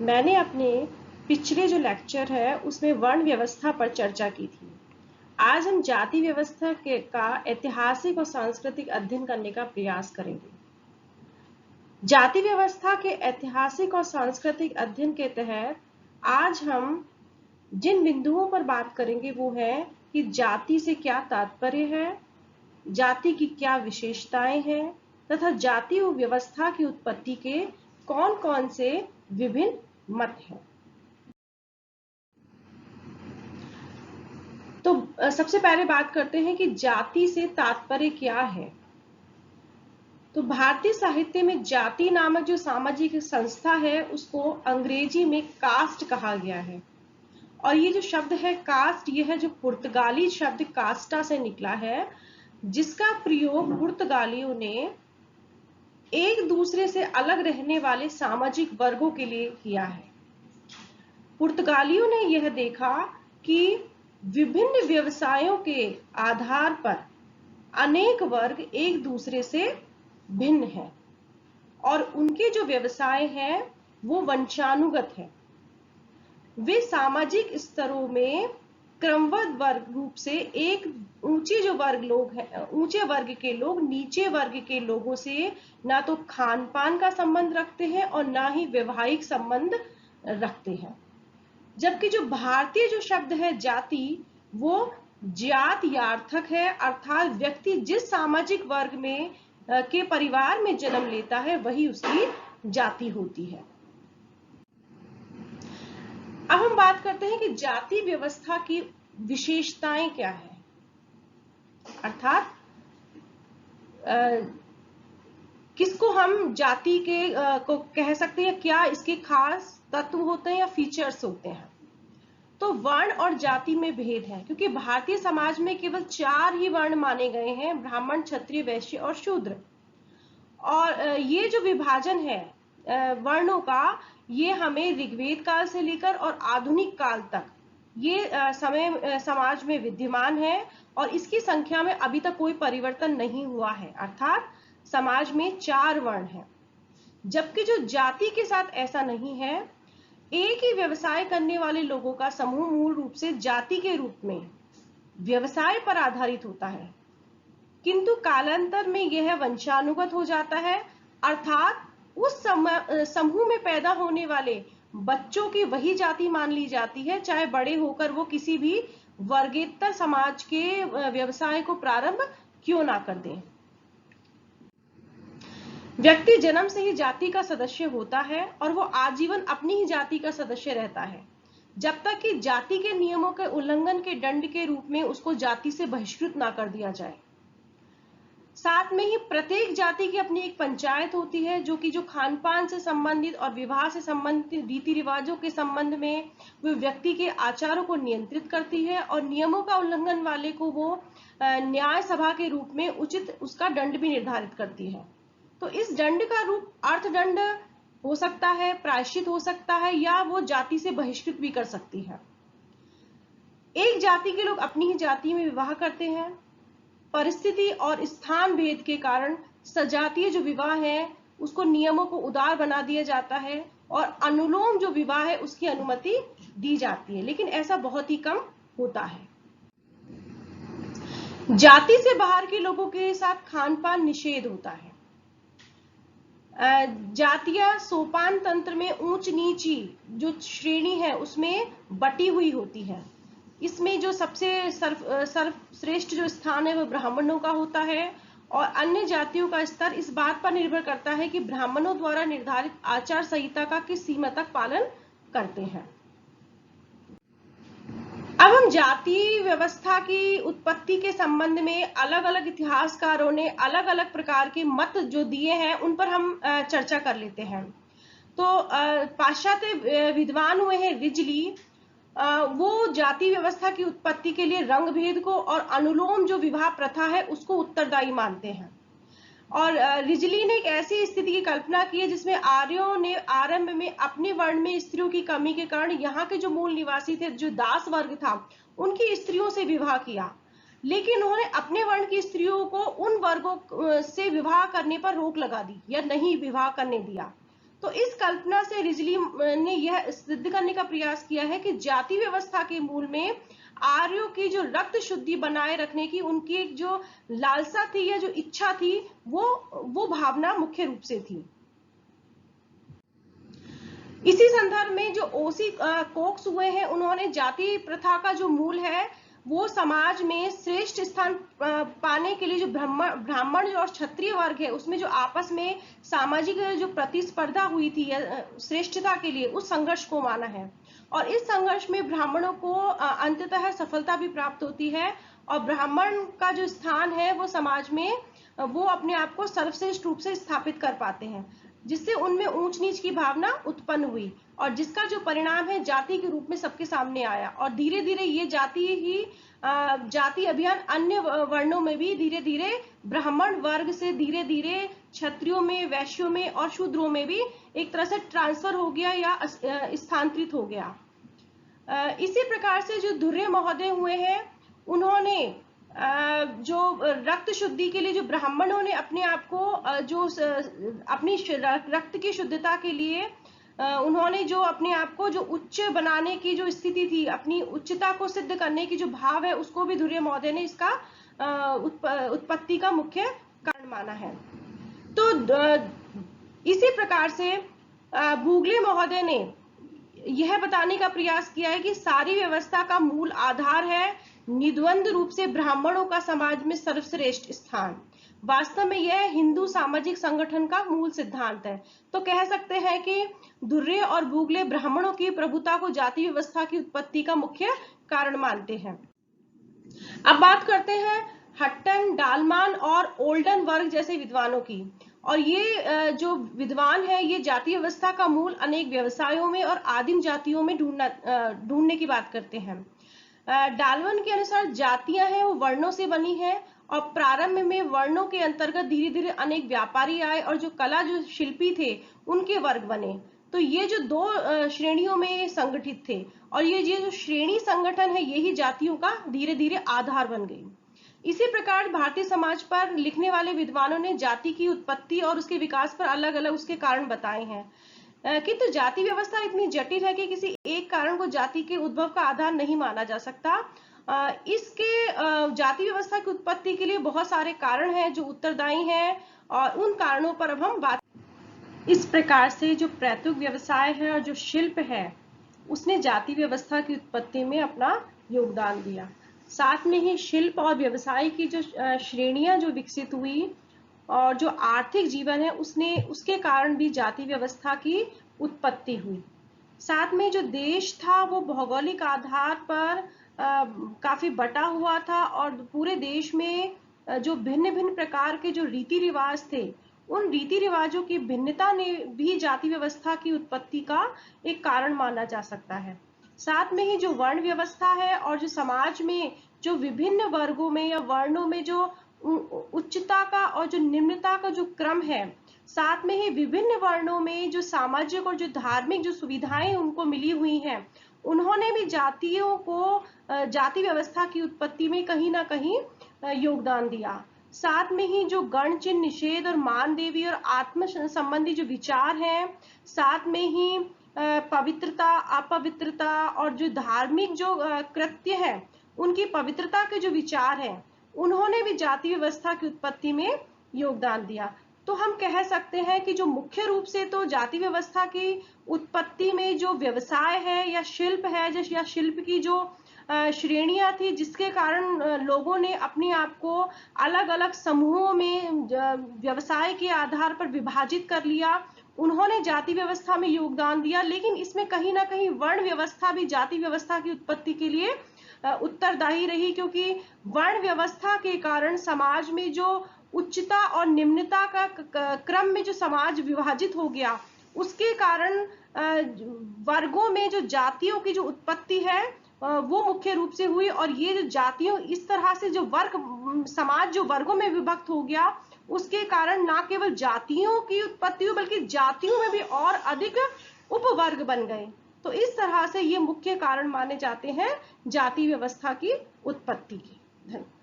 मैंने अपने पिछले जो लेक्चर है उसमें वर्ण व्यवस्था पर चर्चा की थी। आज हम जाति व्यवस्था का ऐतिहासिक और सांस्कृतिक अध्ययन करने का प्रयास करेंगे। जाति व्यवस्था के ऐतिहासिक और सांस्कृतिक अध्ययन के तहत आज हम जिन बिंदुओं पर बात करेंगे वो है कि जाति से क्या तात्पर्य है, जाति की क्या विशेषताएं हैं तथा जाति व्यवस्था की उत्पत्ति के कौन-कौन से विभिन्न मत हैं। तो सबसे पहले बात करते हैं कि जाति से तात्पर्य क्या है। तो भारतीय साहित्य में जाति नामक जो सामाजिक संस्था है उसको अंग्रेजी में कास्ट कहा गया है। और ये जो शब्द है कास्ट, यह है जो पुर्तगाली शब्द कास्टा से निकला है, जिसका प्रयोग पुर्तगालियों ने एक दूसरे से अलग रहने वाले सामाजिक वर्गों के लिए किया है। पुर्तगालियों ने यह देखा कि विभिन्न व्यवसायों के आधार पर अनेक वर्ग एक दूसरे से भिन्न हैं और उनके जो व्यवसाय हैं वो वंशानुगत है। वे सामाजिक स्तरों में क्रमबद्ध वर्ग रूप से एक ऊंचे जो वर्ग लोग हैं, ऊंचे वर्ग के लोग नीचे वर्ग के लोगों से ना तो खान पान का संबंध रखते हैं और ना ही वैवाहिक संबंध रखते हैं। जबकि जो भारतीय जो शब्द है जाति, वो जात यार्थक है, अर्थात व्यक्ति जिस सामाजिक वर्ग में के परिवार में जन्म लेता है वही उसकी जाति होती है। अब हम बात करते हैं कि जाति व्यवस्था की विशेषताएं क्या है, अर्थात किसको हम जाति के को कह सकते हैं, क्या इसके खास तत्व होते हैं या फीचर्स होते हैं। तो वर्ण और जाति में भेद है, क्योंकि भारतीय समाज में केवल 4 ही वर्ण माने गए हैं, ब्राह्मण, क्षत्रिय, वैश्य और शूद्र। और ये जो विभाजन है वर्णों का, ये हमें ऋग्वेद काल से लेकर और आधुनिक काल तक ये समय समाज में विद्यमान है और इसकी संख्या में अभी तक कोई परिवर्तन नहीं हुआ है, अर्थात समाज में 4 वर्ण हैं। जबकि जो जाति के साथ ऐसा नहीं है, एक ही व्यवसाय करने वाले लोगों का समूह मूल रूप से जाति के रूप में व्यवसाय पर आधारित होता है, किंतु कालांतर में यह वंशानुगत हो जाता है, अर्थात उस समूह में पैदा होने वाले बच्चों की वही जाति मान ली जाती है, चाहे बड़े होकर वो किसी भी वर्गेतर समाज के व्यवसाय को प्रारंभ क्यों ना कर दें। व्यक्ति जन्म से ही जाति का सदस्य होता है और वो आजीवन अपनी ही जाति का सदस्य रहता है, जब तक कि जाति के नियमों के उल्लंघन के दंड के रूप में उसको जाति से बहिष्कृत ना कर दिया जाए। साथ में ही प्रत्येक जाति की अपनी एक पंचायत होती है, जो कि जो खान पान से संबंधित और विवाह से संबंधित रीति रिवाजों के संबंध में वो व्यक्ति के आचारों को नियंत्रित करती है और नियमों का उल्लंघन वाले को वो न्याय सभा के रूप में उचित उसका दंड भी निर्धारित करती है। तो इस दंड का रूप अर्थदंड हो सकता है, प्रायश्चित हो सकता है, या वो जाति से बहिष्कृत भी कर सकती है। एक जाति के लोग अपनी ही जाति में विवाह करते हैं। परिस्थिति और स्थान भेद के कारण सजातीय जो विवाह है उसको नियमों को उदार बना दिया जाता है और अनुलोम जो विवाह है उसकी अनुमति दी जाती है, लेकिन ऐसा बहुत ही कम होता है। जाति से बाहर के लोगों के साथ खान पान निषेध होता है। जातियां सोपान तंत्र में ऊंच नीची जो श्रेणी है उसमें बटी हुई होती है। इसमें जो सबसे सर्वश्रेष्ठ जो स्थान है वो ब्राह्मणों का होता है और अन्य जातियों का स्तर इस बात पर निर्भर करता है कि ब्राह्मणों द्वारा निर्धारित आचार संहिता का किस सीमा तक पालन करते हैं। अब हम जाति व्यवस्था की उत्पत्ति के संबंध में अलग अलग इतिहासकारों ने अलग अलग प्रकार के मत जो दिए हैं उन पर हम चर्चा कर लेते हैं। तो पाश्चात्य विद्वान हुए हैं रिजली, वो जाति व्यवस्था की उत्पत्ति के लिए रंग भेद को और अनुलोम जो विवाह प्रथा है उसको उत्तरदायी मानते हैं। और रिजली ने एक ऐसी स्थिति की कल्पना की है जिसमें आर्यों ने आरंभ में अपने वर्ण में स्त्रियों की कमी के कारण यहाँ के जो मूल निवासी थे, जो दास वर्ग था, उनकी स्त्रियों से विवाह किया, लेकिन उन्होंने अपने वर्ण की स्त्रियों को उन वर्गों से विवाह करने पर रोक लगा दी या नहीं विवाह करने दिया। तो इस कल्पना से रिजली ने यह सिद्ध करने का प्रयास किया है कि जाति व्यवस्था के मूल में आर्यों की जो रक्त शुद्धि बनाए रखने की उनकी एक जो लालसा थी या जो इच्छा थी, वो भावना मुख्य रूप से थी। इसी संदर्भ में जो ओसी कोक्स हुए हैं, उन्होंने जाति प्रथा का जो मूल है वो समाज में श्रेष्ठ स्थान पाने के लिए जो ब्राह्मण और क्षत्रिय वर्ग है उसमें जो आपस में सामाजिक जो प्रतिस्पर्धा हुई थी श्रेष्ठता के लिए, उस संघर्ष को माना है। और इस संघर्ष में ब्राह्मणों को अंततः सफलता भी प्राप्त होती है और ब्राह्मण का जो स्थान है वो समाज में वो अपने आप को सर्वश्रेष्ठ रूप से स्थापित कर पाते हैं, जिससे उनमें ऊंच नीच की भावना उत्पन्न हुई और जिसका जो परिणाम है जाति के रूप में सबके सामने आया। और धीरे धीरे ये जाति अभियान अन्य वर्णों में भी धीरे धीरे ब्राह्मण वर्ग से धीरे धीरे क्षत्रियों में, वैश्यों में और शूद्रों में भी एक तरह से ट्रांसफर हो गया या स्थानांतरित हो गया। इसी प्रकार से जो धुर्य महोदय हुए हैं, उन्होंने जो रक्त शुद्धि के लिए जो ब्राह्मणों ने अपने आप को जो अपनी रक्त की शुद्धता के लिए उन्होंने जो अपने आप को जो उच्च बनाने की जो स्थिति थी, अपनी उच्चता को सिद्ध करने की जो भाव है, उसको भी धुर्य महोदय ने इसका उत्पत्ति का मुख्य कारण माना है। तो इसी प्रकार से भूगले महोदय ने यह बताने का प्रयास किया है कि सारी व्यवस्था का मूल आधार है निद्वंद रूप से ब्राह्मणों का समाज में सर्वश्रेष्ठ स्थान। वास्तव में यह हिंदू सामाजिक संगठन का मूल सिद्धांत है। तो कह सकते हैं कि धुर्य और भूगले ब्राह्मणों की प्रभुता को जाति व्यवस्था की उत्पत्ति का मुख्य कारण मानते हैं। अब बात करते हैं हट्टन, डालमान और ओल्डन वर्ग जैसे विद्वानों की। और ये जो विद्वान है, ये जाति व्यवस्था का मूल अनेक व्यवसायों में और आदिम जातियों में ढूंढने की बात करते हैं। डालवन के अनुसार जातियां हैं वो वर्णों से बनी है और प्रारंभ में वर्णों के अंतर्गत धीरे धीरे अनेक व्यापारी आए और जो कला जो शिल्पी थे उनके वर्ग बने। तो ये जो दो श्रेणियों में संगठित थे और ये जो श्रेणी संगठन है यही जातियों का धीरे धीरे आधार बन गई। इसी प्रकार भारतीय समाज पर लिखने वाले विद्वानों ने जाति की उत्पत्ति और उसके विकास पर अलग अलग उसके कारण बताए हैं, किंतु जाति व्यवस्था इतनी जटिल है कि किसी एक कारण को जाति के उद्भव का आधार नहीं माना जा सकता। इसके जाति व्यवस्था की उत्पत्ति के लिए बहुत सारे कारण हैं जो उत्तरदायी हैं और उन कारणों पर अब हम बात। इस प्रकार से जो प्रैतुक व्यवसाय है और जो शिल्प है उसने जाति व्यवस्था की उत्पत्ति में अपना योगदान दिया। साथ में ही शिल्प और व्यवसाय की जो श्रेणियां जो विकसित हुई और जो आर्थिक जीवन है उसके कारण भी जाति व्यवस्था की उत्पत्ति हुई। साथ में जो देश था वो भौगोलिक आधार पर काफी बटा हुआ था और पूरे देश में जो भिन्न भिन्न प्रकार के जो रीति रिवाज थे उन रीति रिवाजों की भिन्नता ने भी जाति व्यवस्था की उत्पत्ति का एक कारण माना जा सकता है। साथ में ही जो वर्ण व्यवस्था है और जो समाज में जो विभिन्न वर्गों में या वर्णों में जो उच्चता का और जो निम्नता का जो क्रम है, साथ में ही विभिन्न वर्णों में जो सामाजिक और जो धार्मिक जो सुविधाएं उनको मिली हुई हैं, उन्होंने भी जातियों को जाति व्यवस्था की उत्पत्ति में कहीं ना कहीं योगदान दिया। साथ में ही जो गण चिन्ह निषेध और मानदेवी और आत्म संबंधी जो विचार हैं, साथ में ही पवित्रता, अपवित्रता और जो धार्मिक जो कृत्य है उनकी पवित्रता के जो विचार हैं, उन्होंने भी जाति व्यवस्था की उत्पत्ति में योगदान दिया। तो हम कह सकते हैं कि जो मुख्य रूप से तो जाति व्यवस्था की उत्पत्ति में जो व्यवसाय है या शिल्प है या शिल्प की जो श्रेणियां थी जिसके कारण लोगों ने अपने आप को अलग अलग समूहों में व्यवसाय के आधार पर विभाजित कर लिया, उन्होंने जाति व्यवस्था में योगदान दिया। लेकिन इसमें कहीं ना कहीं वर्ण व्यवस्था भी जाति व्यवस्था की उत्पत्ति के लिए उत्तरदायी रही, क्योंकि वर्ण व्यवस्था के कारण समाज में जो उच्चता और निम्नता का क्रम में जो समाज विभाजित हो गया, उसके कारण वर्गों में जो जातियों की जो उत्पत्ति है वो मुख्य रूप से हुई। और ये जो जातियों इस तरह से जो वर्ग समाज जो वर्गों में विभक्त हो गया, उसके कारण ना केवल जातियों की उत्पत्ति हुई बल्कि जातियों में भी और अधिक उपवर्ग बन गए। तो इस तरह से ये मुख्य कारण माने जाते हैं जाति व्यवस्था की उत्पत्ति के। धन्यवाद।